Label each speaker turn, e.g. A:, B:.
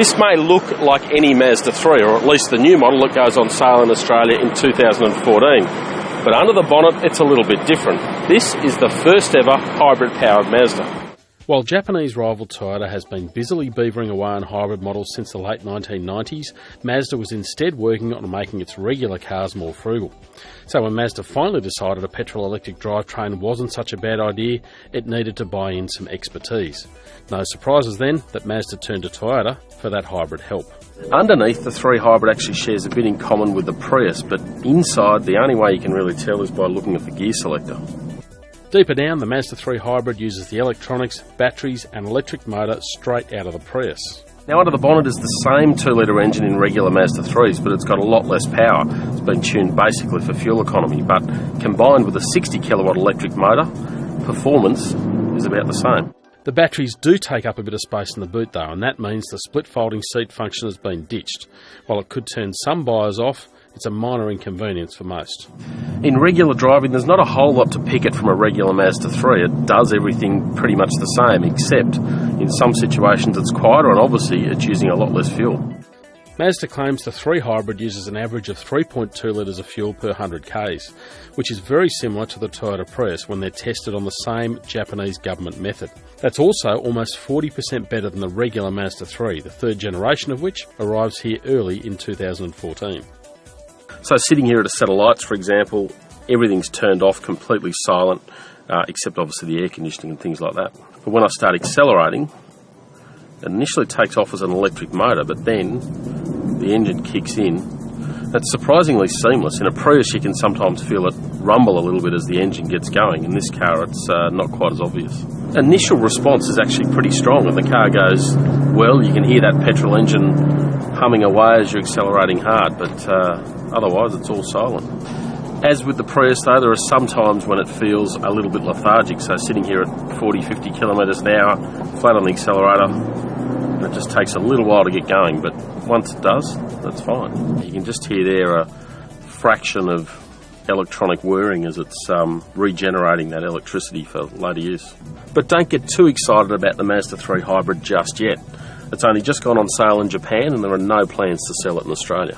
A: This may look like any Mazda 3, or at least the new model that goes on sale in Australia in 2014. But under the bonnet, it's a little bit different. This is the first ever hybrid-powered Mazda. While Japanese rival Toyota has been busily beavering away on hybrid models since the late 1990s, Mazda was instead working on making its regular cars more frugal. So when Mazda finally decided a petrol-electric drivetrain wasn't such a bad idea, it needed to buy in some expertise. No surprises then that Mazda turned to Toyota for that hybrid help. Underneath, the 3 Hybrid actually shares a bit in common with the Prius, but inside, the only way you can really tell is by looking at the gear selector. Deeper down, the Mazda3 Hybrid uses the electronics, batteries and electric motor straight out of the Prius. Now under the bonnet is the same 2-litre engine in regular Mazda 3s, but it's got a lot less power. It's been tuned basically for fuel economy, but combined with a 60 kilowatt electric motor, performance is about the same. The batteries do take up a bit of space in the boot though, and that means the split folding seat function has been ditched. While it could turn some buyers off, it's a minor inconvenience for most. In regular driving, there's not a whole lot to pick it from a regular Mazda 3. It does everything pretty much the same, except in some situations it's quieter and obviously it's using a lot less fuel. Mazda claims the 3 Hybrid uses an average of 3.2 litres of fuel per 100 k's, which is very similar to the Toyota Prius when they're tested on the same Japanese government method. That's also almost 40% better than the regular Mazda 3, the third generation of which arrives here early in 2014. So sitting here at a set of lights, for example, everything's turned off, completely silent, except obviously the air conditioning and things like that. But when I start accelerating, it initially takes off as an electric motor, but then the engine kicks in. It's surprisingly seamless. In a Prius, you can sometimes feel it rumble a little bit as the engine gets going. In this car, it's not quite as obvious. Initial response is actually pretty strong, and the car goes well. You can hear that petrol engine humming away as you're accelerating hard, but otherwise it's all silent. As with the Prius though, there are some times when it feels a little bit lethargic, so sitting here at 40-50 kilometres an hour, flat on the accelerator, it just takes a little while to get going, but once it does, that's fine. You can just hear there a fraction of electronic whirring as it's regenerating that electricity for later use. But don't get too excited about the Mazda 3 Hybrid just yet. It's only just gone on sale in Japan and there are no plans to sell it in Australia.